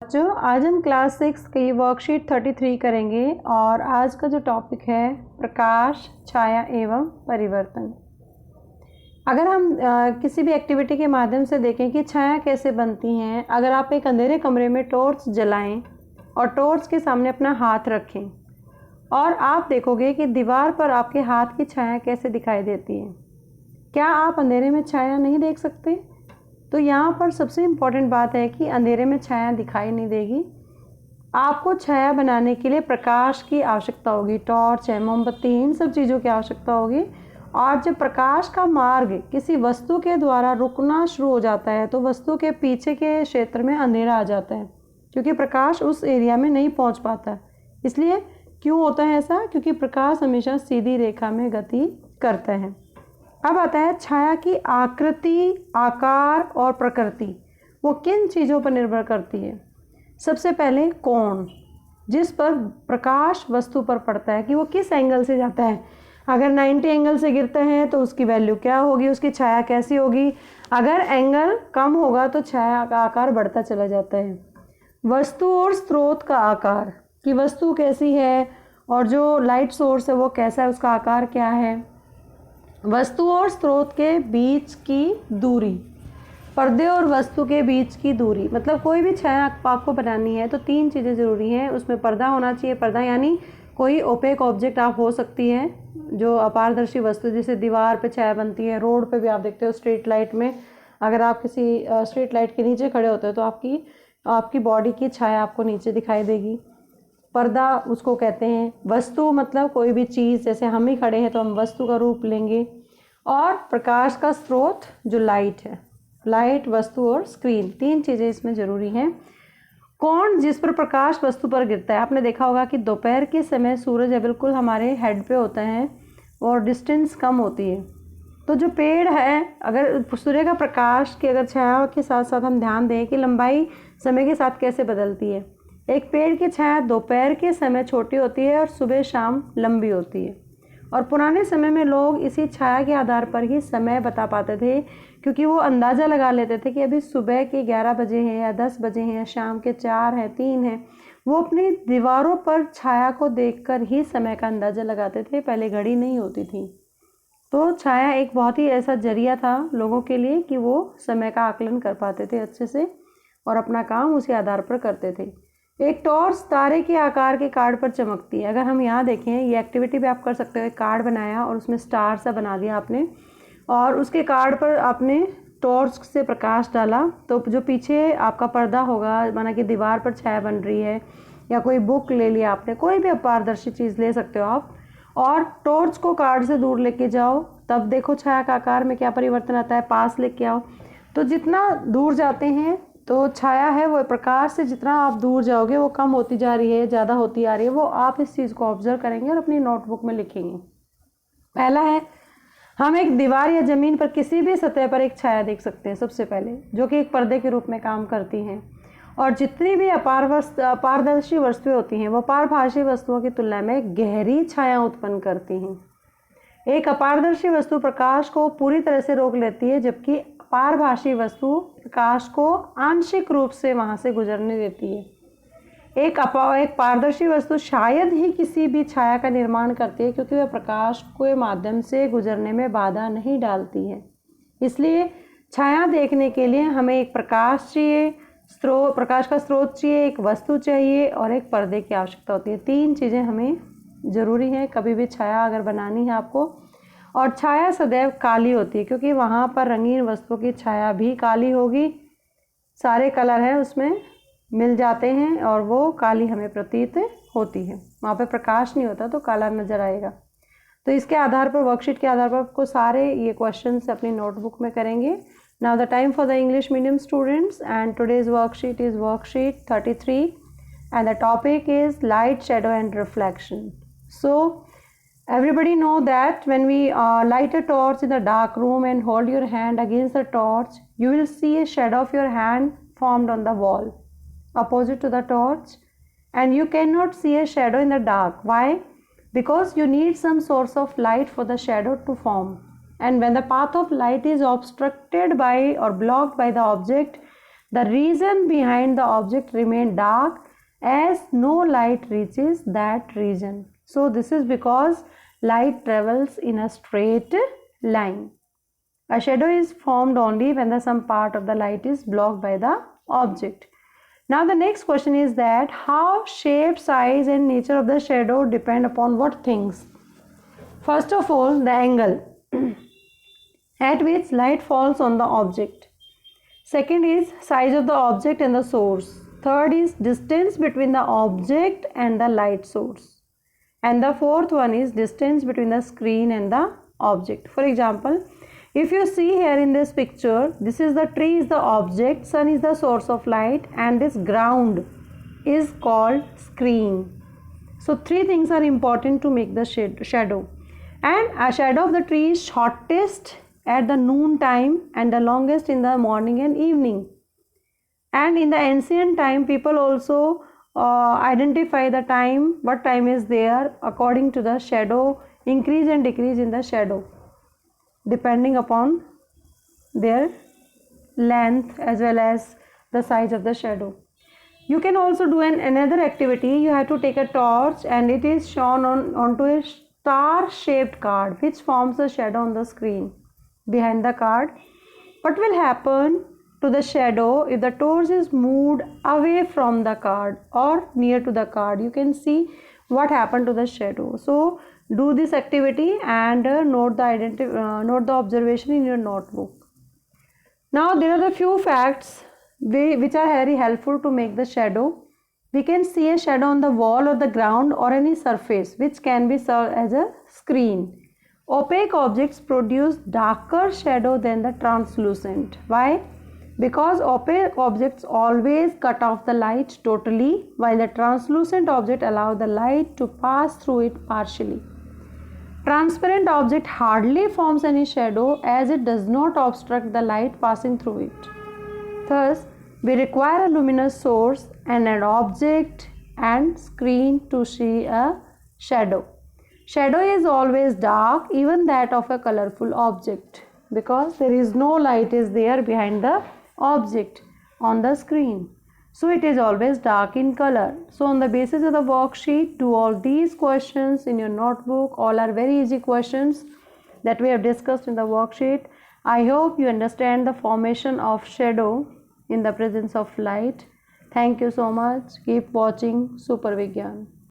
बच्चों, आज हम क्लास 6 की वर्कशीट 33 करेंगे और आज का जो टॉपिक है प्रकाश, छाया एवं परिवर्तन। अगर हम किसी भी एक्टिविटी के माध्यम से देखें कि छाया कैसे बनती हैं, अगर आप एक अंधेरे कमरे में टॉर्च जलाएं और टॉर्च के सामने अपना हाथ रखें और आप देखोगे कि दीवार पर आपके हाथ की छाया कैसे दिखाई देती है। क्या आप अंधेरे में छाया नहीं देख सकते? तो यहाँ पर सबसे इम्पॉर्टेंट बात है कि अंधेरे में छाया दिखाई नहीं देगी। आपको छाया बनाने के लिए प्रकाश की आवश्यकता होगी, टॉर्च है, मोमबत्ती, इन सब चीज़ों की आवश्यकता होगी। और जब प्रकाश का मार्ग किसी वस्तु के द्वारा रुकना शुरू हो जाता है तो वस्तु के पीछे के क्षेत्र में अंधेरा आ जाता है, क्योंकि प्रकाश उस एरिया में नहीं पहुँच पाता। इसलिए क्यों होता है ऐसा? क्योंकि प्रकाश हमेशा सीधी रेखा में गति करता है। अब आता है छाया की आकृति, आकार और प्रकृति। वो किन चीज़ों पर निर्भर करती है? सबसे पहले कोण, जिस पर प्रकाश वस्तु पर पड़ता है कि वो किस एंगल से जाता है। अगर 90 एंगल से गिरता है तो उसकी वैल्यू क्या होगी, उसकी छाया कैसी होगी। अगर एंगल कम होगा तो छाया का आकार बढ़ता चला जाता है। वस्तु और स्रोत का आकार, कि वस्तु कैसी है और जो लाइट सोर्स है वो कैसा है, उसका आकार क्या है। वस्तु और स्रोत के बीच की दूरी, पर्दे और वस्तु के बीच की दूरी, मतलब कोई भी छाया आपको बनानी है तो 3 चीज़ें ज़रूरी हैं। उसमें पर्दा होना चाहिए। पर्दा यानी कोई ओपेक ऑब्जेक्ट आप हो सकती है, जो अपारदर्शी वस्तु, जैसे दीवार पे छाया बनती है, रोड पे भी आप देखते हो, स्ट्रीट लाइट में अगर आप किसी स्ट्रीट लाइट के नीचे खड़े होते हो तो आपकी बॉडी की छाया आपको नीचे दिखाई देगी। पर्दा उसको कहते हैं। वस्तु मतलब कोई भी चीज़, जैसे हम ही खड़े हैं तो हम वस्तु का रूप लेंगे। और प्रकाश का स्रोत जो लाइट है, लाइट, वस्तु और स्क्रीन, 3 चीज़ें इसमें ज़रूरी हैं। कोण, जिस पर प्रकाश वस्तु पर गिरता है। आपने देखा होगा कि दोपहर के समय सूरज है बिल्कुल हमारे हेड पे होता है और डिस्टेंस कम होती है। तो जो पेड़ है, अगर सूर्य का प्रकाश की अगर छाया के साथ साथ हम ध्यान दें कि लंबाई समय के साथ कैसे बदलती है। एक पेड़ की छाया दोपहर के समय छोटी होती है और सुबह शाम लंबी होती है। और पुराने समय में लोग इसी छाया के आधार पर ही समय बता पाते थे, क्योंकि वो अंदाज़ा लगा लेते थे कि अभी सुबह के 11 बजे हैं या 10 बजे हैं या शाम के 4 हैं, 3 हैं। वो अपनी दीवारों पर छाया को देखकर ही समय का अंदाज़ा लगाते थे। पहले घड़ी नहीं होती थी, तो छाया एक बहुत ही ऐसा जरिया था लोगों के लिए कि वो समय का आकलन कर पाते थे अच्छे से और अपना काम उसी आधार पर करते थे। एक टॉर्च तारे के आकार के कार्ड पर चमकती है। अगर हम यहाँ देखें, ये एक्टिविटी भी आप कर सकते हो। एक कार्ड बनाया और उसमें स्टार सा बना दिया आपने, और उसके कार्ड पर आपने टॉर्च से प्रकाश डाला, तो जो पीछे आपका पर्दा होगा, माना कि दीवार पर छाया बन रही है, या कोई बुक ले लिया आपने, कोई भी अपारदर्शी चीज़ ले सकते हो आप, और टॉर्च को कार्ड से दूर लेके जाओ, तब देखो छाया का आकार में क्या परिवर्तन आता है। पास लेके आओ, तो जितना दूर जाते हैं तो छाया है वो प्रकाश से जितना आप दूर जाओगे वो कम होती जा रही है, ज़्यादा होती आ रही है। वो आप इस चीज़ को ऑब्जर्व करेंगे और अपनी नोटबुक में लिखेंगे। पहला है, हम एक दीवार या ज़मीन पर किसी भी सतह पर एक छाया देख सकते हैं सबसे पहले, जो कि एक पर्दे के रूप में काम करती हैं। और जितनी भी अपारदर्शी वस्तुएं होती हैं वो पारभासी वस्तुओं की तुलना में गहरी छाया उत्पन्न करती हैं। एक अपारदर्शी वस्तु प्रकाश को पूरी तरह से रोक लेती है, जबकि पारभासी वस्तु प्रकाश को आंशिक रूप से वहाँ से गुजरने देती है। एक पारदर्शी वस्तु शायद ही किसी भी छाया का निर्माण करती है, क्योंकि वह प्रकाश के माध्यम से गुजरने में बाधा नहीं डालती है। इसलिए छाया देखने के लिए हमें एक प्रकाश चाहिए, प्रकाश का स्रोत चाहिए, एक वस्तु चाहिए और एक पर्दे की आवश्यकता होती है। 3 चीज़ें हमें ज़रूरी है कभी भी छाया अगर बनानी है आपको। और छाया सदैव काली होती है, क्योंकि वहाँ पर रंगीन वस्तुओं की छाया भी काली होगी। सारे कलर हैं उसमें मिल जाते हैं और वो काली हमें प्रतीत होती है। वहाँ पे प्रकाश नहीं होता तो काला नज़र आएगा। तो इसके आधार पर, वर्कशीट के आधार पर आपको सारे ये क्वेश्चंस अपनी नोटबुक में करेंगे। Now the time for the English medium students, and today's worksheet is worksheet 33 and the topic is light, shadow and reflection. So everybody know that when we light a torch in the dark room and hold your hand against the torch, you will see a shadow of your hand formed on the wall opposite to the torch, and you cannot see a shadow in the dark. Why? Because you need some source of light for the shadow to form, and when the path of light is obstructed by or blocked by the object, The reason behind the object remain dark as no light reaches that region. So this is because light travels in a straight line. A shadow is formed only when some part of the light is blocked by the object. Now the next question is that how shape, size and nature of the shadow depend upon what things? First of all, the angle at which light falls on the object. Second is size of the object and the source. Third is distance between the object and the light source. And the fourth one is distance between the screen and the object. For example, if you see here in this picture, this is the tree is the object, sun is the source of light, and this ground is called screen. So three things are important to make the shadow. And a shadow of the tree is shortest at the noon time and the longest in the morning and evening. And in the ancient time, people also identify the time, what time is there according to the shadow, increase and decrease in the shadow, depending upon their length as well as the size of the shadow. You can also do another activity. You have to take a torch and it is shown onto a star shaped card which forms a shadow on the screen behind the card. What will happen to the shadow if the torch is moved away from the card or near to the card? You can see what happened to the shadow. So do this activity and note the observation in your notebook. Now there are the few facts which are very helpful to make the shadow. We can see a shadow on the wall or the ground or any surface which can be served as a screen. Opaque objects produce darker shadow than the translucent. Why? Because opaque objects always cut off the light totally, while the translucent object allows the light to pass through it partially. Transparent object hardly forms any shadow as it does not obstruct the light passing through it. Thus, we require a luminous source and an object and screen to see a shadow. Shadow is always dark, even that of a colorful object, because there is no light is there behind the object on the screen. So it is always dark in color. So on the basis of the worksheet, do all these questions in your notebook. All are very easy questions that we have discussed in the worksheet. I hope you understand the formation of shadow in the presence of light. Thank you so much. Keep watching Super Vigyan.